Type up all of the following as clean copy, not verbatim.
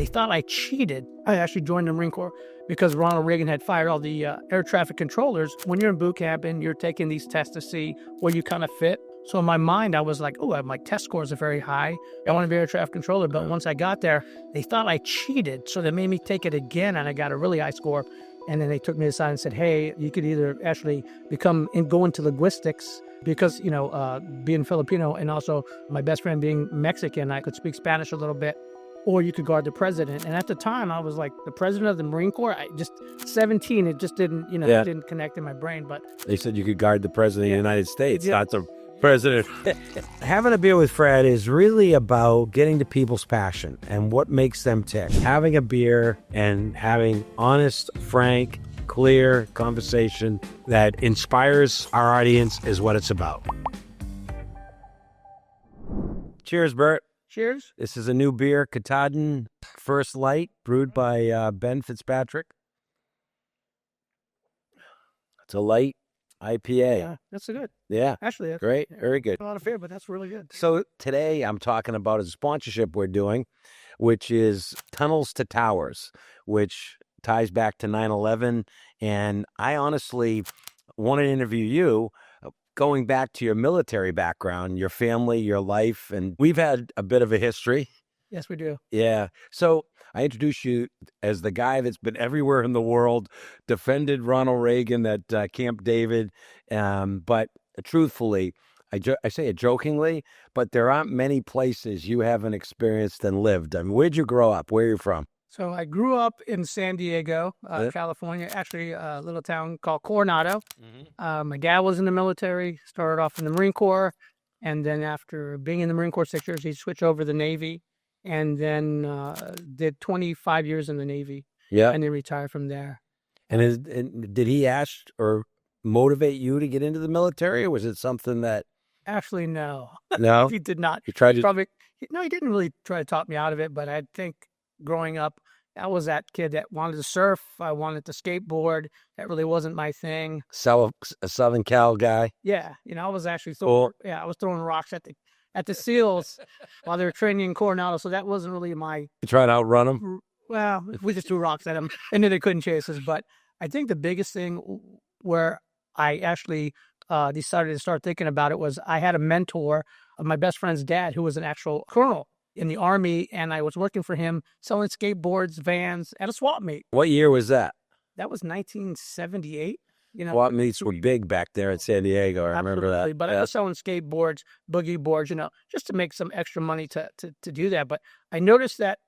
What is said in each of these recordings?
They thought I cheated. I actually joined the Marine Corps because Ronald Reagan had fired all the air traffic controllers. When you're in boot camp and you're taking these tests to see where you kind of fit. So in my mind, I was like, oh, my test scores are very high. I want to be an air traffic controller. But once I got there, they thought I cheated. So they made me take it again, and I got a really high score. And then they took me aside and said, hey, you could either actually go into linguistics because, being Filipino and also my best friend being Mexican, I could speak Spanish a little bit, or you could guard the president. And at the time, I was like, the president of the Marine Corps, 17, it just didn't, didn't connect in my brain. But they said you could guard the president of the United States, not the president. Having a beer with Fred is really about getting to people's passion and what makes them tick. Having a beer and having honest, frank, clear conversation that inspires our audience is what it's about. Cheers, Bert. Cheers. This is a new beer, Katahdin First Light, brewed by Ben Fitzpatrick. It's a light IPA. Yeah, that's good. Yeah. Actually, that's great. Very good. A lot of fear, but that's really good. So today I'm talking about a sponsorship we're doing, which is Tunnels to Towers, which ties back to 9/11. And I honestly want to interview you going back to your military background, your family, your life. And we've had a bit of a history. Yes, we do. Yeah. So I introduce you as the guy that's been everywhere in the world, defended Ronald Reagan at Camp David. But truthfully, I say it jokingly, but there aren't many places you haven't experienced and lived. I mean, where'd you grow up? Where are you from? So I grew up in San Diego, California, actually a little town called Coronado. Mm-hmm. My dad was in the military, started off in the Marine Corps. And then after being in the Marine Corps 6 years, he switched over to the Navy. And then did 25 years in the Navy. Yeah. And then retired from there. And did he ask or motivate you to get into the military, or was it something that... Actually, no. No? He did not. He tried to... No, he didn't really try to talk me out of it, but I think growing up, I was that kid that wanted to surf. I wanted to skateboard. That really wasn't my thing. A Southern Cal guy? Yeah. I was actually I was throwing rocks at the SEALs while they were training in Coronado, so that wasn't really my... You trying to outrun them? Well, we just threw rocks at them, and then they couldn't chase us. But I think the biggest thing where I actually decided to start thinking about it was I had a mentor of my best friend's dad who was an actual colonel in the Army, and I was working for him selling skateboards, vans, at a swap meet. What year was that? That was 1978. Swap meets were big back there in San Diego. I remember that. But I was selling skateboards, boogie boards, just to make some extra money to do that. But I noticed that,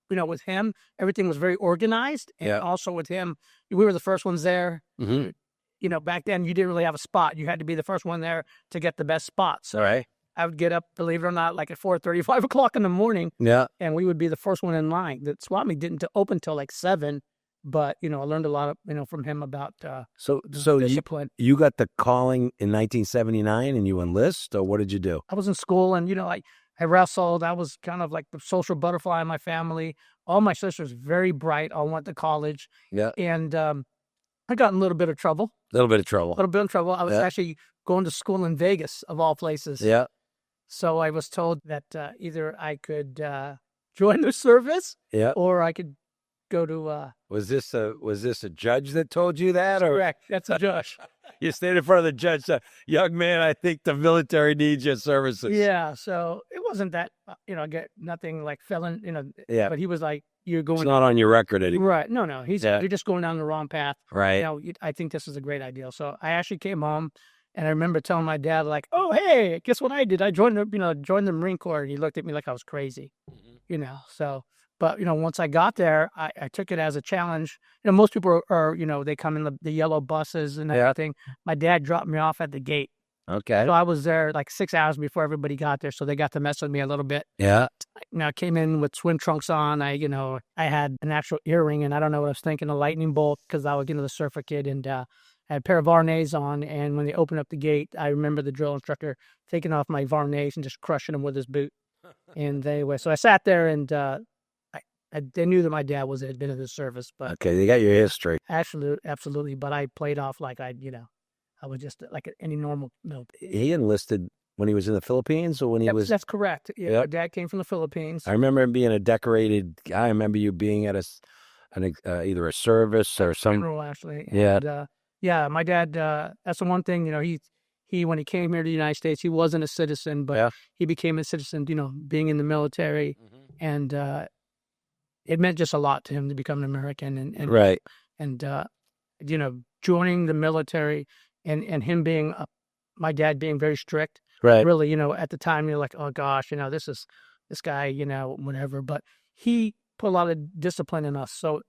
with him, everything was very organized. And also with him, we were the first ones there. Mm-hmm. Back then you didn't really have a spot. You had to be the first one there to get the best spots. All right. I would get up, believe it or not, like at 4:30, 5 o'clock in the morning. Yeah. And we would be the first one in line. The swap meet didn't open till like 7. But, I learned a lot of, from him about So discipline. You got the calling in 1979 and you enlist, or what did you do? I was in school and, I wrestled. I was kind of like the social butterfly in my family. All my sisters very bright. All went to college. Yeah. And I got in a little bit of trouble. A little bit of trouble. I was actually going to school in Vegas, of all places. Yeah. So I was told that either I could join the service or I could go to... Was this a judge that told you that? Or correct. That's a judge. You stayed in front of the judge. Young man, I think the military needs your services. Yeah. So it wasn't that, get nothing like felon, but he was like, you're going... It's not on your record anymore. Right. No. You're just going down the wrong path. Right. I think this is a great idea. So I actually came home and I remember telling my dad, like, oh, hey, guess what I did? I joined the Marine Corps. And he looked at me like I was crazy, so... But, once I got there, I took it as a challenge. Most people are, they come in the yellow buses and everything. My dad dropped me off at the gate. Okay. So I was there like 6 hours before everybody got there. So they got to mess with me a little bit. Yeah. I came in with swim trunks on. I had an actual earring and I don't know what I was thinking, a lightning bolt because I was, the surfer kid. And I had a pair of Varnays on. And when they opened up the gate, I remember the drill instructor taking off my Varnays and just crushing them with his boot. And so I sat there and, they knew that my dad had been in the service, but okay, they got your history. Absolutely. But I played off like I was just like any normal. He enlisted when he was in the Philippines, or when he was? That's correct. Yeah, Yep. my dad came from the Philippines. I remember him being a decorated guy. I remember you being at either a service or some. Funeral, actually. Yeah. And, yeah, my dad, that's the one thing, he when he came here to the United States, he wasn't a citizen, but he became a citizen, being in the military. And it meant just a lot to him to become an American. And Right. And, joining the military and him being, my dad being very strict. Right. Really, at the time, you're like, oh gosh, this guy, whatever. But he put a lot of discipline in us. So,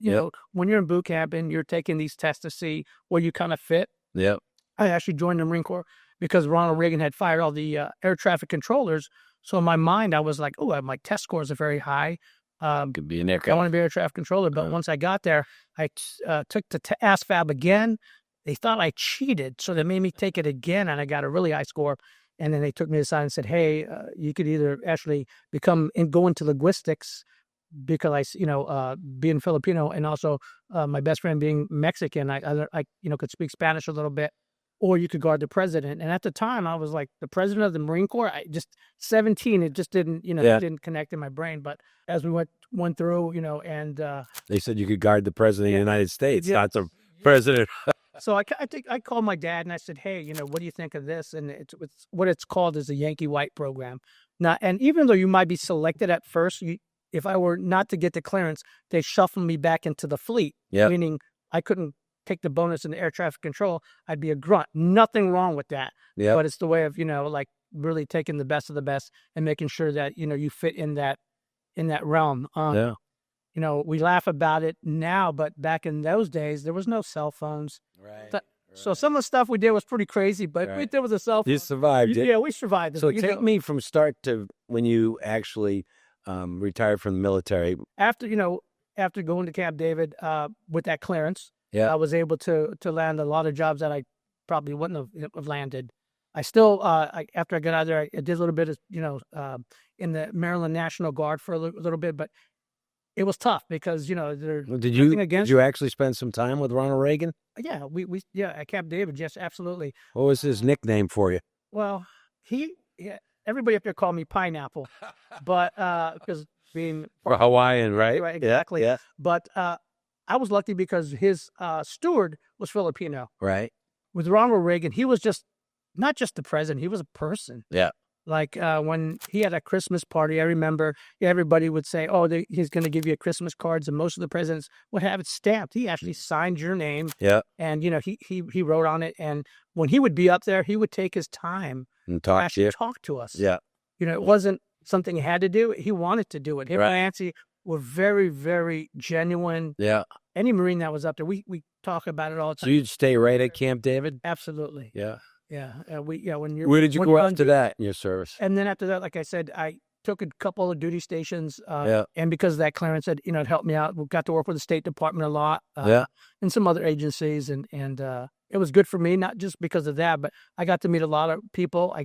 when you're in boot camp and you're taking these tests to see where you kind of fit. Yep. I actually joined the Marine Corps because Ronald Reagan had fired all the air traffic controllers. So in my mind, I was like, oh, my test scores are very high. Could be an aircraft. I want to be an air traffic controller. But once I got there, I took the ASVAB again. They thought I cheated, so they made me take it again, and I got a really high score. And then they took me aside and said, hey, you could either actually go into linguistics, because being Filipino and also my best friend being Mexican, I could speak Spanish a little bit, or you could guard the president. And at the time, I was like the president of the Marine Corps. 17, it just didn't, didn't connect in my brain. But as we went through, and they said you could guard the president of the United States, not the president. So I called my dad and I said, hey, what do you think of this? And it's what it's called is the Yankee White program. Now, and even though you might be selected at first, if I were not to get the clearance, they shuffled me back into the fleet, meaning I couldn't take the bonus in the air traffic control. I'd be a grunt. Nothing wrong with that. Yeah. But it's the way of, really taking the best of the best and making sure that, you fit in that realm. We laugh about it now, but back in those days, there was no cell phones. Right. So some of the stuff we did was pretty crazy, but there was a cell phone. You survived it. Yeah, we survived it. So take me from start to when you actually retired from the military. After going to Camp David with that clearance, I was able to land a lot of jobs that I probably wouldn't have landed. I still, after I got out of there, I did a little bit of, in the Maryland National Guard for a little bit, but it was tough because, did you actually spend some time with Ronald Reagan? Yeah, we at Camp David, yes, absolutely. What was his nickname for you? Well, everybody up there called me Pineapple, but because being for Hawaiian, right? Right, exactly. Yeah. But I was lucky because his steward was Filipino. Right. With Ronald Reagan, he was not just the president; he was a person. Yeah. Like when he had a Christmas party, I remember everybody would say, "Oh, he's going to give you Christmas cards," and most of the presidents would have it stamped. He actually signed your name. Yeah. And he wrote on it. And when he would be up there, he would take his time and talk to us. Yeah. It wasn't something he had to do. He wanted to do it. Him and Nancy were very, very genuine. Yeah. Any Marine that was up there, we talk about it all the time. So you'd stay right at Camp David? Absolutely. Yeah. Yeah. When you're. Where did you go after that in your service? And then after that, like I said, I took a couple of duty stations. And because of that clearance, it helped me out. We got to work with the State Department a lot. And some other agencies, and it was good for me, not just because of that, but I got to meet a lot of people.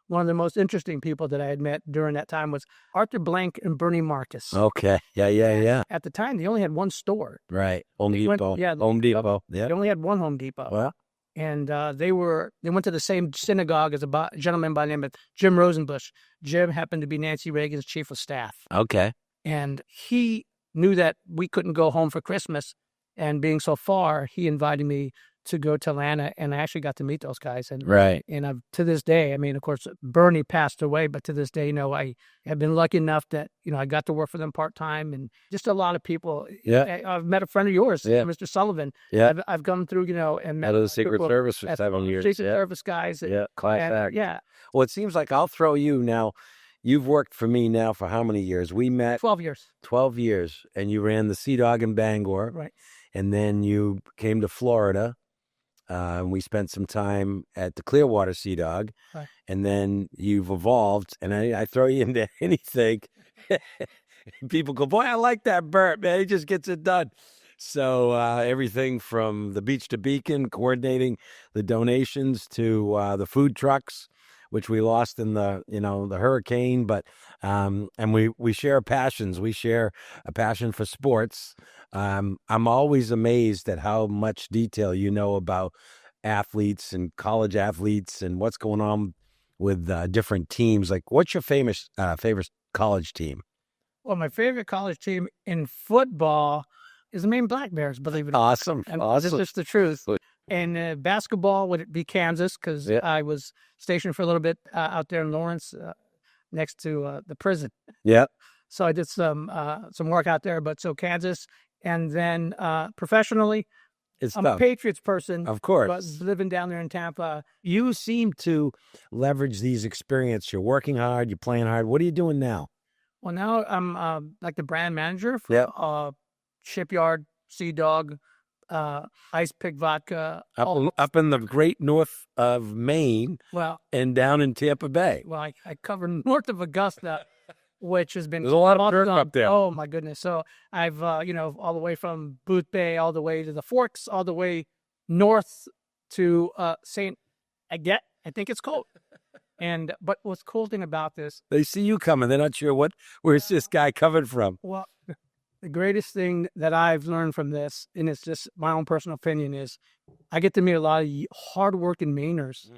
One of the most interesting people that I had met during that time was Arthur Blank and Bernie Marcus. Okay. Yeah. At the time, they only had one store. Right. Home Depot. Yeah. Home Depot. Yeah. They only had one Home Depot. Well. And they went to the same synagogue as a gentleman by the name of Jim Rosenbush. Jim happened to be Nancy Reagan's chief of staff. Okay. And he knew that we couldn't go home for Christmas. And being so far, he invited me to go to Atlanta, and I actually got to meet those guys. And to this day, of course, Bernie passed away, but to this day, I have been lucky enough that I got to work for them part time, and just a lot of people. Yeah, I've met a friend of yours, Mr. Sullivan. Yeah, I've gone through, and met out of the Secret Service for 7 years. Secret Service guys. Class act. Yeah. Well, it seems like I'll throw you now. You've worked for me now for how many years? We met 12 years. 12 years, and you ran the Sea Dog in Bangor, right? And then you came to Florida. We spent some time at the Clearwater Sea Dog, right. And then you've evolved, and I throw you into anything. People go, boy, I like that Bert, man. He just gets it done. So everything from the beach to Beacon, coordinating the donations to the food trucks, which we lost in the hurricane, but and we share passions. We share a passion for sports. I'm always amazed at how much detail you know about athletes and college athletes and what's going on with different teams. Like, what's your favorite college team? Well, my favorite college team in football is the Maine Black Bears, believe it or not. Awesome. And Awesome. this is the truth. And basketball would it be Kansas, because I was stationed for a little bit out there in Lawrence, next to the prison. Yeah. So I did some work out there. But so Kansas, and then professionally, I'm a Patriots person, of course, but living down there in Tampa. You seem to leverage these experiences. You're working hard. You're playing hard. What are you doing now? Well, now I'm like the brand manager for Shipyard, Sea Dog, Ice Pick Vodka. Up in the great north of Maine, and down in Tampa Bay. Well, I cover north of Augusta, which has been... There's a lot of dirt up there. Oh, my goodness. So I've, all the way from Booth Bay, all the way to the Forks, all the way north to St. I think it's cold. But what's cool thing about this... They see you coming. They're not sure where's this guy coming from. Well, the greatest thing that I've learned from this, and it's just my own personal opinion, is I get to meet a lot of hardworking Mainers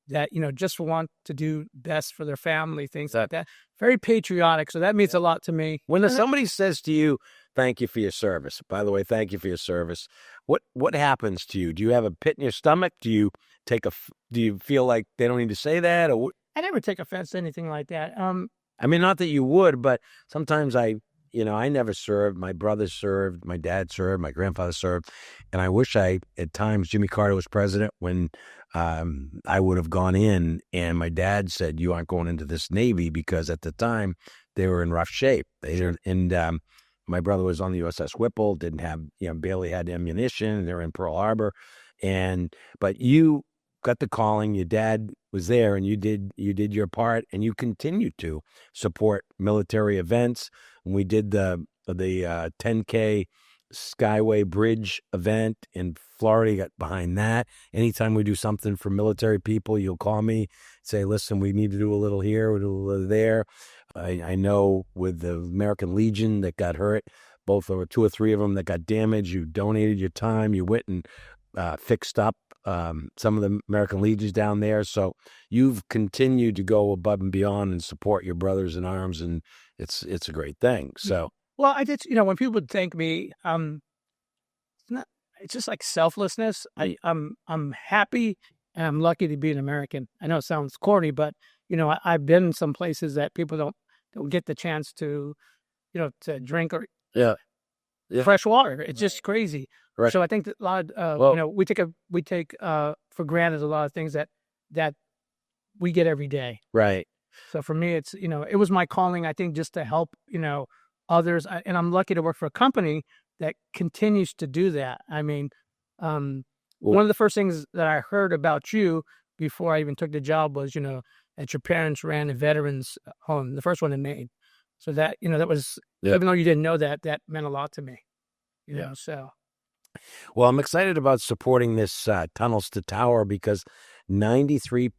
that, just want to do best for their family, things like that. Very patriotic. So that means a lot to me. When somebody says to you, thank you for your service, by the way, thank you for your service, what happens to you? Do you have a pit in your stomach? Do you feel like they don't need to say that? Or I never take offense to anything like that. I mean, not that you would, but sometimes I never served. My brother served, my dad served, my grandfather served. And I wish at times, Jimmy Carter was president when I would have gone in, and my dad said, you aren't going into this Navy, because at the time they were in rough shape. My brother was on the USS Whipple, didn't have, barely had ammunition. They were in Pearl Harbor. But you got the calling, your dad was there, and you did your part, and you continued to support military events. And we did the 10K Skyway Bridge event in Florida. You got behind that. Anytime we do something for military people, you'll call me, say, listen, we need to do a little here, we'll do a little there. I know with the American Legion that got hurt, two or three of them that got damaged, you donated your time, you went and fixed up some of the American Legions down there. So you've continued to go above and beyond and support your brothers in arms, and it's a great thing. So, well, I did, when people would thank me, it's just like selflessness. I'm happy and I'm lucky to be an American. I know it sounds corny, but I've been in some places that people don't get the chance to, to drink or fresh water. It's just crazy. Right. So I think that a lot of, we take for granted a lot of things that we get every day. Right. So for me, it's, it was my calling, I think, just to help, others. And I'm lucky to work for a company that continues to do that. I mean, one of the first things that I heard about you before I even took the job was, that your parents ran a veterans home, the first one in Maine. So that, that was, even though you didn't know that meant a lot to me, so. Well, I'm excited about supporting this Tunnels to Tower, because 93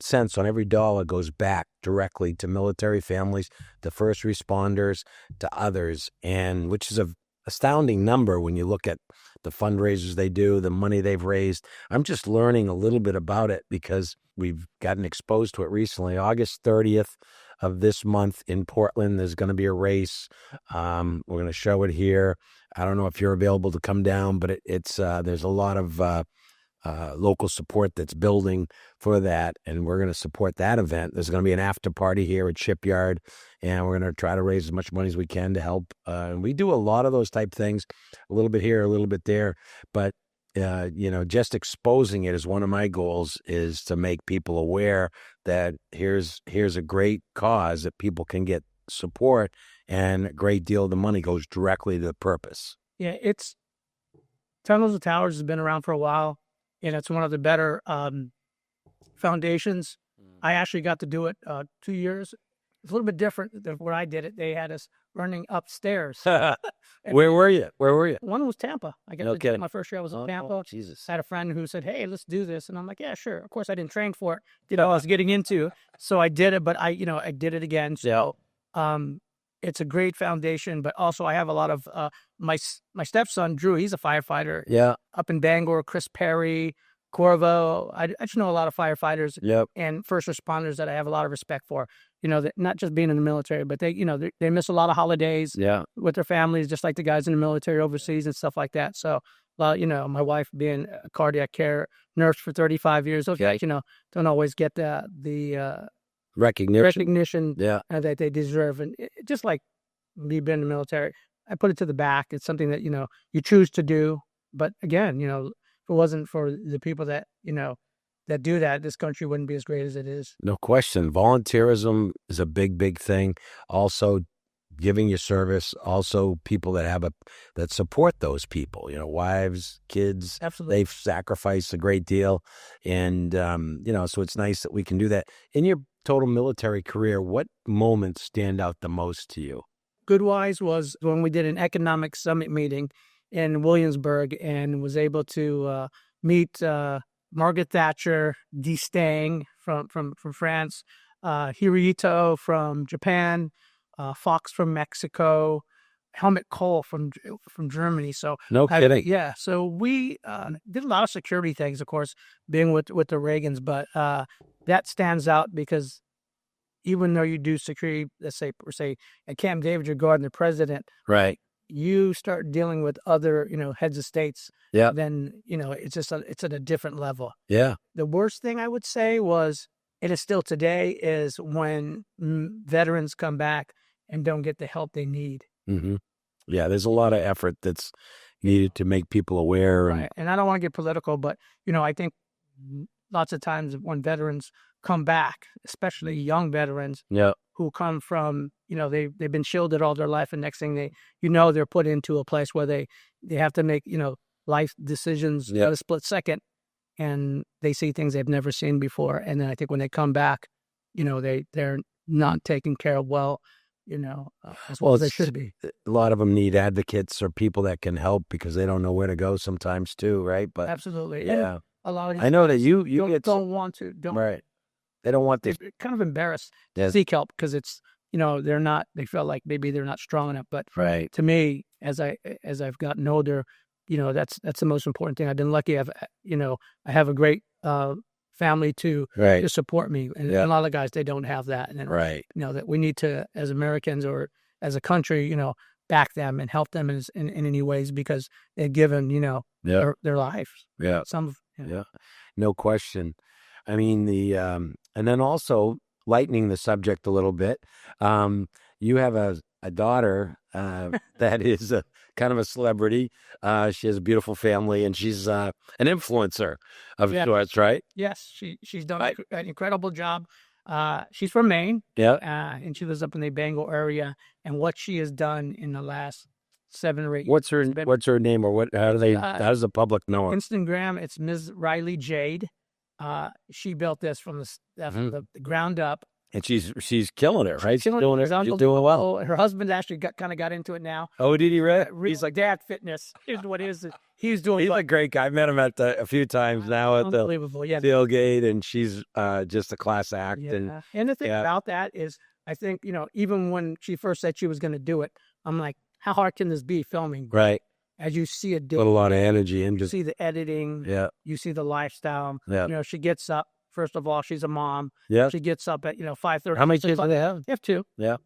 cents on every dollar goes back directly to military families, to first responders, to others, and which is a astounding number when you look at the fundraisers they do, the money they've raised. I'm just learning a little bit about it because we've gotten exposed to it recently. August 30th of this month in Portland, there's going to be a race. We're going to show it here. I don't know if you're available to come down, but it's there's a lot of local support that's building for that, and we're going to support that event. There's going to be an after party here at Shipyard, and we're going to try to raise as much money as we can to help. And we do a lot of those type things, a little bit here, a little bit there, but just exposing it is one of my goals, is to make people aware that here's a great cause that people can get support, and a great deal of the money goes directly to the purpose. Yeah, it's Tunnels to Towers has been around for a while, and it's one of the better foundations. I actually got to do it 2 years. It's a little bit different than where I did it. They had us running upstairs. Where were you? One was Tampa. I guess my first year I was in Tampa. Oh, Jesus. I had a friend who said, hey, let's do this. And I'm like, yeah, sure. Of course, I didn't train for it. I was getting into. So I did it, but I did it again. So it's a great foundation, but also I have a lot of my stepson, Drew, he's a firefighter. Yeah. Up in Bangor, Chris Perry, Corvo. I just know a lot of firefighters Yep. and first responders that I have a lot of respect for. That not just being in the military, but they miss a lot of holidays Yeah. with their families, just like the guys in the military overseas and stuff like that. So, well, my wife being a cardiac care nurse for 35 years, okay, don't always get the recognition Yeah. that they deserve. And just like me being in the military, I put it to the back. It's something that, you choose to do. But again, if it wasn't for the people that, that do that, this country wouldn't be as great as it is. No question. Volunteerism is a big, big thing. Also, giving your service. Also, people that support those people. Wives, kids. Absolutely. They've sacrificed a great deal, and so it's nice that we can do that. In your total military career, what moments stand out the most to you? Good-wise was when we did an economic summit meeting in Williamsburg and was able to meet Margaret Thatcher, D'Estaing from France, Hirohito from Japan, Fox from Mexico, Helmut Kohl from Germany. So no kidding. Yeah. So we did a lot of security things, of course, being with the Reagans, but that stands out because even though you do security, let's say at Camp David, you're guarding the president, right? You start dealing with other, heads of states. Yeah. Then, it's just it's at a different level. Yeah. The worst thing I would say was, it is still today, is when veterans come back and don't get the help they need. Mm-hmm. Yeah. There's a lot of effort that's needed to make people aware. Right. And I don't want to get political, but, I think lots of times when veterans come back, especially young veterans, yeah, who come from, they've been shielded all their life, and next thing they're put into a place where they have to make, life decisions in a split second, and they see things they've never seen before. And then I think when they come back, they're not taken care of well, as well as they should be. A lot of them need advocates or people that can help because they don't know where to go sometimes too, right? But absolutely. Yeah. And a lot of I know that you don't want to. Right. They don't want They're kind of embarrassed to seek help because it's, they feel like maybe they're not strong enough. But right. To me, as I've gotten older, that's the most important thing. I've been lucky. I have a great family to support me. And a lot of guys, they don't have that. And right. That we need to, as Americans or as a country, back them and help them in any ways, because they've given, their life. Yeah. Yeah. No question. I mean, and then also lightening the subject a little bit. You have a daughter that is kind of a celebrity. She has a beautiful family, and she's an influencer of sorts, right? Yes, she's done an incredible job. She's from Maine, and she lives up in the Bangor area. And what she has done in the last 7 or 8 years. What's her name, or what? How does the public know her? Instagram, it's Ms. Riley Jade. She built this from the ground up. And she's killing it, right? She's doing well. Her husband actually got into it now. Oh, did he really? He's like, Dad, fitness is what is it. He's doing. He's a great guy. I met him a few times now at the tailgate, and she's just a class act. Yeah. And the thing about that is, I think, even when she first said she was going to do it, I'm like, how hard can this be filming? Right. As you see it, put a lot of energy into. You see the editing. Yeah. You see the lifestyle. Yeah. She gets up. First of all, she's a mom. Yeah. She gets up at 5:30. How many kids do they have? They have 2. Yeah.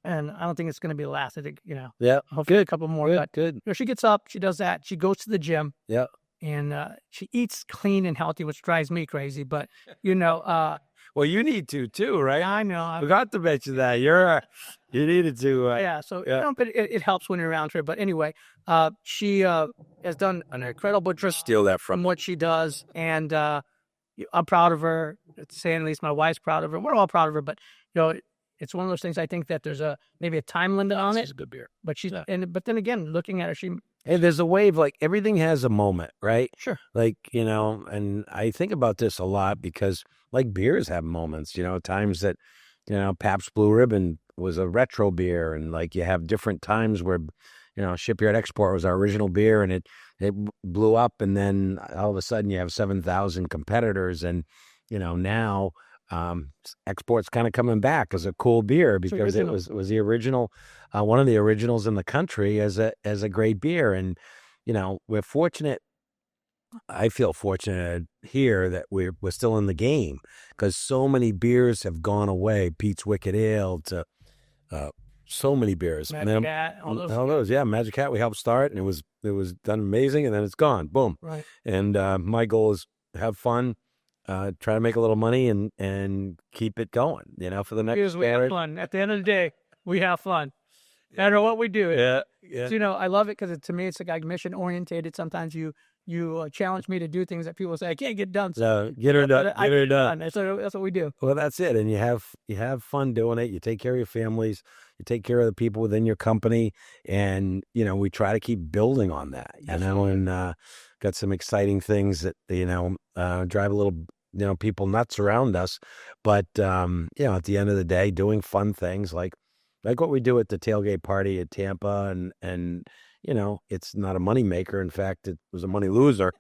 And I don't think it's going to be the last. I think Yeah. Hopefully a couple more. Good. She gets up. She does that. She goes to the gym. Yeah. And she eats clean and healthy, which drives me crazy. But well, you need to too, right? I know. I forgot to mention that you needed to. So but it helps when you're around her. But anyway, she has done an incredible job. Steal that from what she does, and I'm proud of her. Saying at least my wife's proud of her. We're all proud of her. But it's one of those things. I think that there's maybe a time limit on it. She's a good beer, but but then again, looking at her, Hey, there's a wave, like everything has a moment, right? Sure. Like, and I think about this a lot because like beers have moments, times that, Pabst Blue Ribbon was a retro beer, and like you have different times where, Shipyard Export was our original beer and it blew up, and then all of a sudden you have 7,000 competitors, and, now Export's kind of coming back as a cool beer because it was the original, one of the originals in the country as a great beer. And, we're fortunate I feel fortunate here that we're still in the game because so many beers have gone away. Pete's Wicked Ale to so many beers. Magic Cat, all those. Yeah, Magic Cat. We helped start, and it was done amazing, and then it's gone. Boom. Right. And my goal is have fun, try to make a little money, and keep it going. For the next. Because we have fun. At the end of the day, we have fun. No matter what we do. Yeah. So, I love it because to me, it's like mission orientated. Sometimes you challenge me to do things that people say I can't get done. So get her done. Get her done. That's what we do. Well, that's it. And you have fun doing it. You take care of your families. You take care of the people within your company, and we try to keep building on that. And got some exciting things that drive a little people nuts around us, but at the end of the day, doing fun things like what we do at the tailgate party at Tampa, and it's not a money maker. In fact, it was a money loser,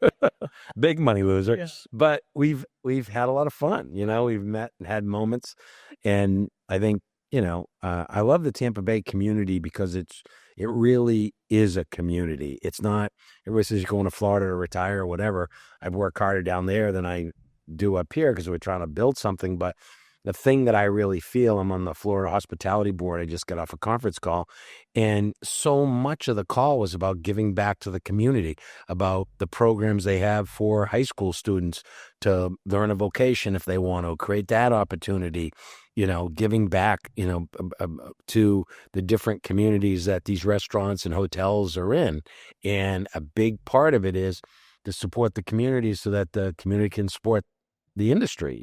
big money loser. Yes. But we've had a lot of fun. We've met and had moments, and I think I love the Tampa Bay community because it really is a community. It's not everybody says you're going to Florida to retire or whatever. I've worked harder down there than I do up here because we're trying to build something, but. The thing that I really feel, I'm on the Florida Hospitality Board. I just got off a conference call, and so much of the call was about giving back to the community, about the programs they have for high school students to learn a vocation if they want to, create that opportunity, giving back, to the different communities that these restaurants and hotels are in. And a big part of it is to support the community so that the community can support the industry,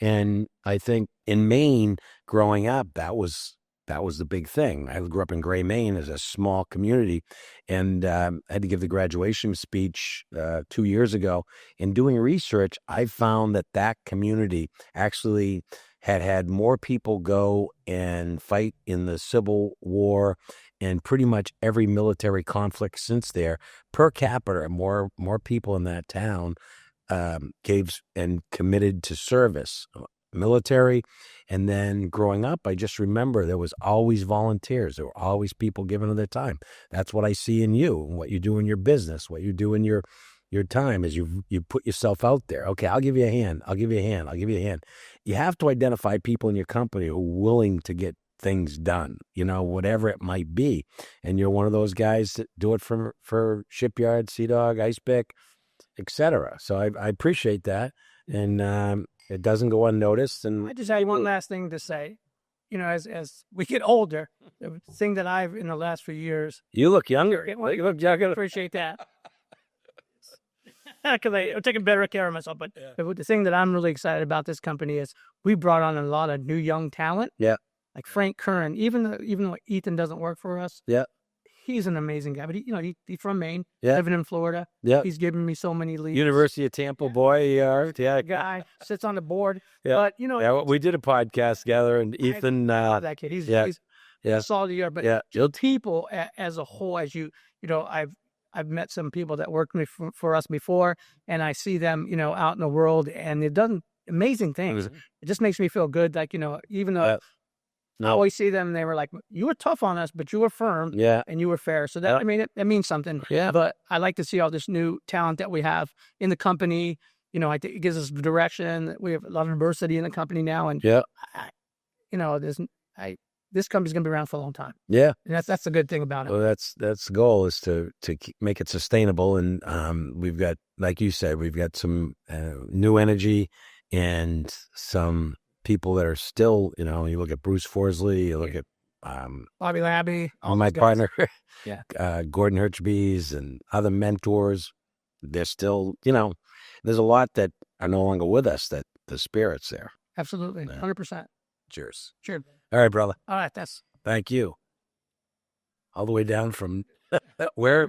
And I think in Maine, growing up, that was the big thing. I grew up in Gray, Maine, as a small community, and I had to give the graduation speech 2 years ago. In doing research, I found that community actually had more people go and fight in the Civil War and pretty much every military conflict since there. Per capita, more people in that town gave and committed to service, military. And then growing up, I just remember there was always volunteers. There were always people giving of their time. That's what I see in you and what you do in your business, what you do in your time is you put yourself out there. Okay, I'll give you a hand. I'll give you a hand. I'll give you a hand. You have to identify people in your company who are willing to get things done, whatever it might be. And you're one of those guys that do it for Shipyard, Sea Dog, Ice Pick, etc. So I appreciate that, and it doesn't go unnoticed. And I just had one last thing to say. As we get older, the thing that I've in the last few years, you look younger. You look younger. Appreciate that. Because I'm taking better care of myself. But the thing that I'm really excited about this company is we brought on a lot of new young talent. Yeah, like Frank Curran. Even though Ethan doesn't work for us. Yeah. He's an amazing guy, but he's from Maine, yeah, living in Florida. Yeah, he's given me so many leads. University of Tampa boy, yeah, guy sits on the board. Yeah, but we did a podcast together, and Ethan, that kid, he's a solid year. But people as a whole, I've met some people that worked for us before, and I see them, out in the world, and they've done amazing things. It just makes me feel good, like even though. I always see them, and they were like, you were tough on us, but you were firm, and you were fair. So that, it means something. Yeah. But I like to see all this new talent that we have in the company. I think it gives us direction. We have a lot of diversity in the company now, and this company's going to be around for a long time. Yeah. And that's the good thing about it. Well, that's the goal, is to make it sustainable. And we've got, like you said, we've got some new energy and some people that are still, you look at Bruce Forsley, you look at Bobby Labby, my partner, Gordon Hirschbees, and other mentors. They're still, there's a lot that are no longer with us, that the spirit's there. Absolutely. 100%. Cheers. Cheers. All right, brother. All right. Thank you. All the way down from where?